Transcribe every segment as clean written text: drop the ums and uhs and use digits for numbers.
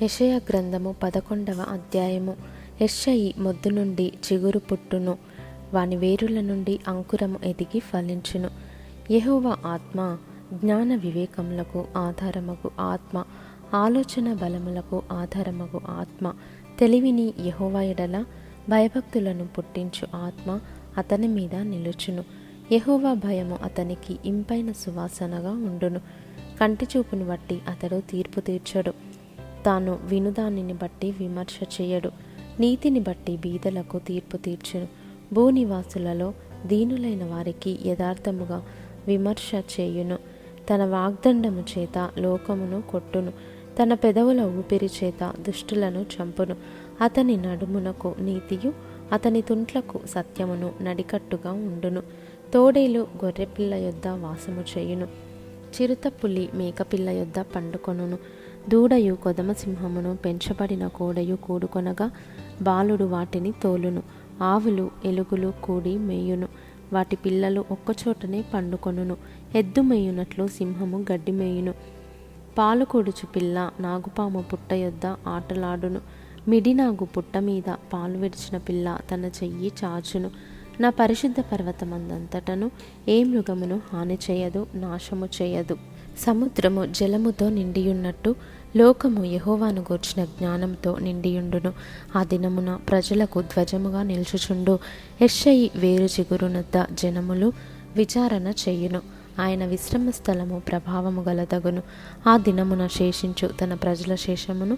యెషయా గ్రంథము 11వ అధ్యాయము. యెషయి మొద్దు నుండి చిగురు పుట్టును, వాని వేరుల నుండి అంకురము ఎదిగి ఫలించును. యెహోవా ఆత్మ జ్ఞాన వివేకములకు ఆధారమగు ఆత్మ, ఆలోచన బలములకు ఆధారమగు ఆత్మ, తెలివిని యెహోవా ఎడల భయభక్తులను పుట్టించు ఆత్మ అతని మీద నిలుచును. యెహోవా భయము అతనికి ఇంపైన సువాసనగా ఉండును. కంటి చూపును బట్టి అతడు తీర్పు తీర్చడు, తాను వినుదానిని బట్టి విమర్శ చేయడు. నీతిని బట్టి బీదలకు తీర్పు తీర్చును. భూనివాసులలో దీనులైన వారికి యథార్థముగా విమర్శ చేయును. తన వాగ్దండము చేత లోకమును కొట్టును, తన పెదవుల ఊపిరి చేత దుష్టులను చంపును. అతని నడుమునకు నీతియు, అతని తుంట్లకు సత్యమును నడికట్టుగా ఉండును. తోడేలు గొర్రెపిల్ల యొద్ద వాసము చేయును, చిరుతపులి మేకపిల్ల యొద్ద పండుకొనును. దూడయు కొదమసింహమును, పెంచబడిన కోడయు కూడుకొనగా బాలుడు వాటిని తోలును. ఆవులు ఎలుగులు కూడి మేయును, వాటి పిల్లలు ఒక్కచోటనే పండుకొనును. ఎద్దు మేయునట్లు సింహము గడ్డి మేయును. పాలు కూడుచు పిల్ల నాగుపాము పుట్ట యొద్ద ఆటలాడును. మిడినాగు పుట్ట మీద పాలు విడిచిన పిల్ల తన చెయ్యి చాచును. నా పరిశుద్ధ పర్వతమందంతటను ఏ మృగమును హాని చేయదు, నాశము చేయదు. సముద్రము జలముతో నిండియున్నట్టు లోకము యెహోవాను గూర్చిన జ్ఞానంతో నిండియుండును. ఆ దినమున ప్రజలకు ధ్వజముగా నిల్చుచుండు యెషయి వేరు చిగురునొద్ద జనములు విచారణ చేయును. ఆయన విశ్రమ స్థలము ప్రభావము గలదగును. ఆ దినమున శేషించు తన ప్రజల శేషమును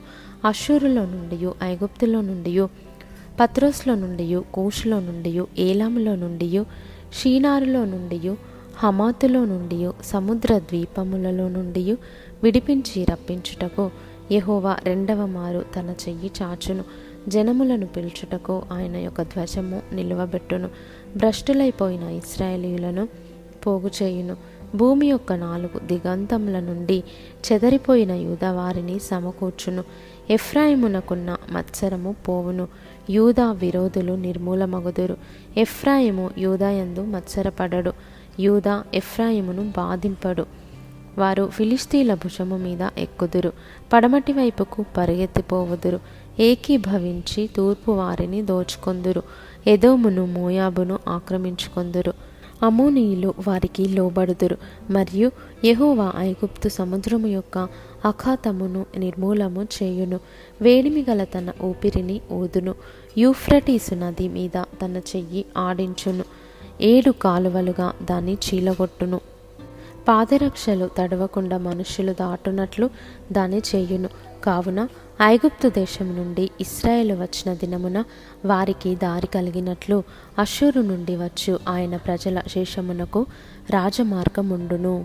అష్షూరులో నుండి, ఐగుప్తులో నుండి, పత్రోస్లో నుండి, కూషులో నుండి, ఏలాములో నుండి, షీనారులో నుండి, హమాతులో నుండి, సముద్ర ద్వీపములలో నుండి విడిపించి రప్పించుటకు యెహోవా రెండవ మారు తన చెయ్యి చాచును. జనములను పిలుచుటకు ఆయన యొక్క ధ్వజము నిలువబెట్టును. భ్రష్టులైపోయిన ఇశ్రాయేలీయులను పోగు చేయును. భూమి యొక్క 4 దిగంతముల నుండి చెదరిపోయిన యూదావారిని సమకూర్చును. ఎఫ్రాయిమునకున్న మత్సరము పోవును, యూదా విరోధులు నిర్మూలమగుదురు. ఎఫ్రాయిము యూదాయందు మత్సరపడడు, యూదా ఎఫ్రాయిమును బాధింపడు. వారు ఫిలిష్తీల భుజము మీద ఎక్కుదురు, పడమటి వైపుకు పరిగెత్తిపోవుదురు. ఏకీభవించి తూర్పు వారిని దోచుకొందురు, ఎదోమును మోయాబును ఆక్రమించుకొందురు. అమోనీయులు వారికి లోబడుదురు, మరియు యెహోవా ఐగుప్తు సముద్రము యొక్క అఖాతమును నిర్మూలము చేయును. వేడిమి గల తన ఊపిరిని ఊదును, యూఫ్రటీసు నది మీద తన చెయ్యి ఆడించును. 7 కాలువలుగా దాన్ని చీలగొట్టును. పాదరక్షలు తడవకుండా మనుష్యులు దాటునట్లు దాన్ని చేయును. కావున ఐగుప్తు దేశం నుండి ఇశ్రాయేలు వచ్చిన దినమున వారికి దారి కలిగినట్లు అష్షూరు నుండి వచ్చు ఆయన ప్రజల శేషమునకు రాజమార్గముండును.